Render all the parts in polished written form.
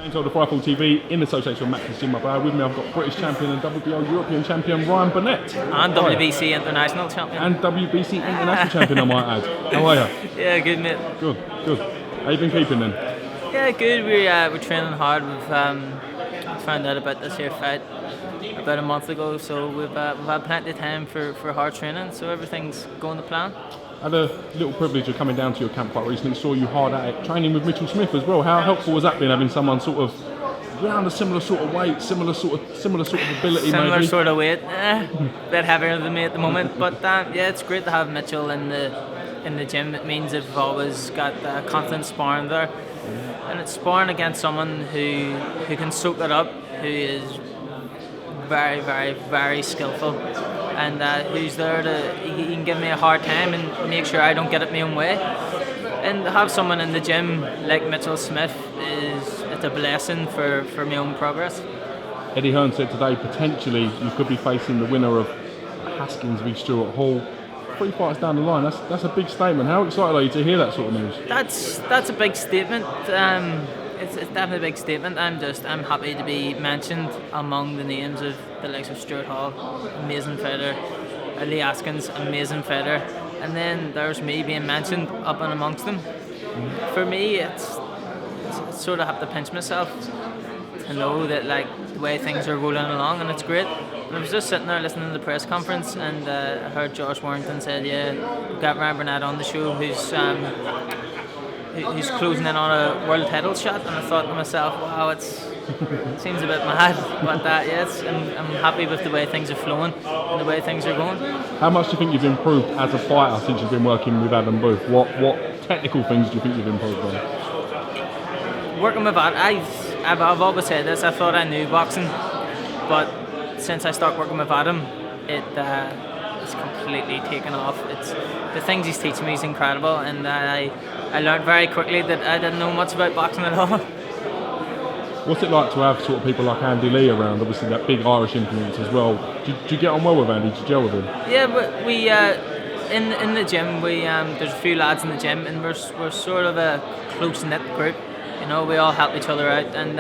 James Holder, Firefall TV, in association with Max Jim Mabay. With me I've got British champion and WBO European champion Ryan Burnett. And WBC International champion. And WBC International champion, I might add. How are you? Yeah, good mate. Good. How you been keeping then? Yeah, good. We're training hard. We've found out about this here fight about a month ago, so we've had plenty of time for hard training, so everything's going to plan. I had a little privilege of coming down to your camp quite recently. Saw you hard at it, training with Mitchell Smith as well. How helpful was that been, having someone sort of around a similar sort of weight, similar sort of ability, similar maybe? Sort of weight, a bit heavier than me at the moment. But yeah, it's great to have Mitchell in the gym. It means I've always got confident sparring there, and it's sparring against someone who can soak it up, who is very, very, very skillful, and who's there he can give me a hard time and make sure I don't get it my own way. And to have someone in the gym like Mitchell Smith it's a blessing for my own progress. Eddie Hearn said today potentially you could be facing the winner of Haskins v Stuart Hall 3 fights down the line. That's a big statement. How excited are you to hear that sort of news? That's a big statement. It's definitely a big statement. I'm happy to be mentioned among the names of the likes of Stuart Hall, amazing fighter, Lee Haskins, amazing fighter, and then there's me being mentioned up and amongst them. For me, it's sort of have to pinch myself to know that like the way things are rolling along, and it's great. And I was just sitting there listening to the press conference, and I heard Josh Warrington said, "Yeah, we've got Ryan Burnett on the show, who's closing in on a world title shot," and I thought to myself, wow, it seems a bit mad, but yes, I'm happy with the way things are flowing and the way things are going. How much do you think you've improved as a fighter since you've been working with Adam Booth? What technical things do you think you've improved on? Working with Adam, I've always said this, I thought I knew boxing, but since I started working with Adam, it's completely taken off. It's the things he's teaching me is incredible, and I learned very quickly that I didn't know much about boxing at all. What's it like to have sort of people like Andy Lee around? Obviously that big Irish influence as well. Do you get on well with Andy? Do you gel with him? Yeah, but we in the gym there's a few lads in the gym, and we're sort of a close knit group. You know, we all help each other out, and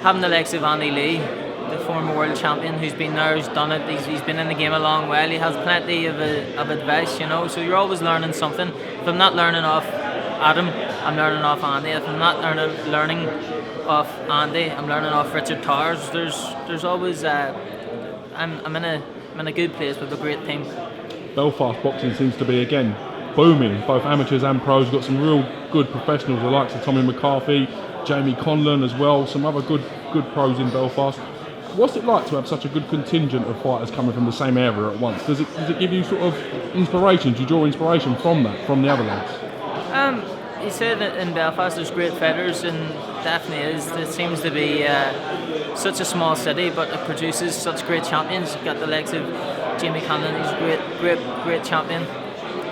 having the likes of Andy Lee, the former world champion, who's been there, who's done it, he's been in the game a long while, he has plenty of advice, you know, so you're always learning something. If I'm not learning off Adam, I'm learning off Andy. If I'm not learning off Andy, I'm learning off Richard Towers. There's always I'm in a good place with a great team. Belfast boxing seems to be again booming, both amateurs and pros. Got some real good professionals, the likes of Tommy McCarthy, Jamie Conlon as well, some other good pros in Belfast. What's it like to have such a good contingent of fighters coming from the same area at once? Does it give you sort of inspiration? Do you draw inspiration from the other lads? You said that in Belfast there's great fighters, and definitely is. It seems to be such a small city, but it produces such great champions. You've got the likes of Jamie Conlon, who's a great champion.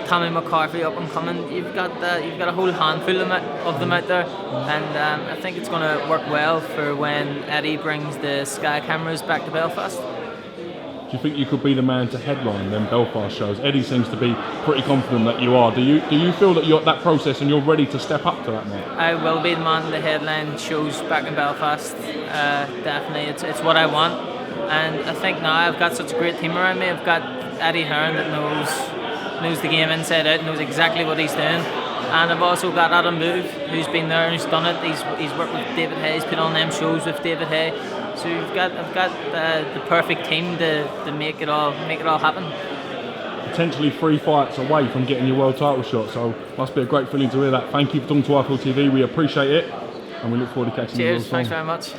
Tommy McCarthy up and coming. You've got a whole handful of them out there, and I think it's going to work well for when Eddie brings the Sky cameras back to Belfast. Do you think you could be the man to headline them Belfast shows? Eddie seems to be pretty confident that you are. Do you feel that you're at that process and you're ready to step up to that, mate? I will be the man to headline shows back in Belfast. Definitely, it's what I want, and I think now I've got such a great team around me. I've got Eddie Hearn that knows the game inside out, knows exactly what he's doing, and I've also got Adam Booth, who's been there and who's done it. He's worked with David Hay, he's put on them shows with David Hay, so I've got the perfect team to make it all happen. Potentially 3 fights away from getting your world title shot, so must be a great feeling to hear that. Thank you for talking to Firefall TV, we appreciate it, and we look forward to catching you all soon. Cheers, thanks very much.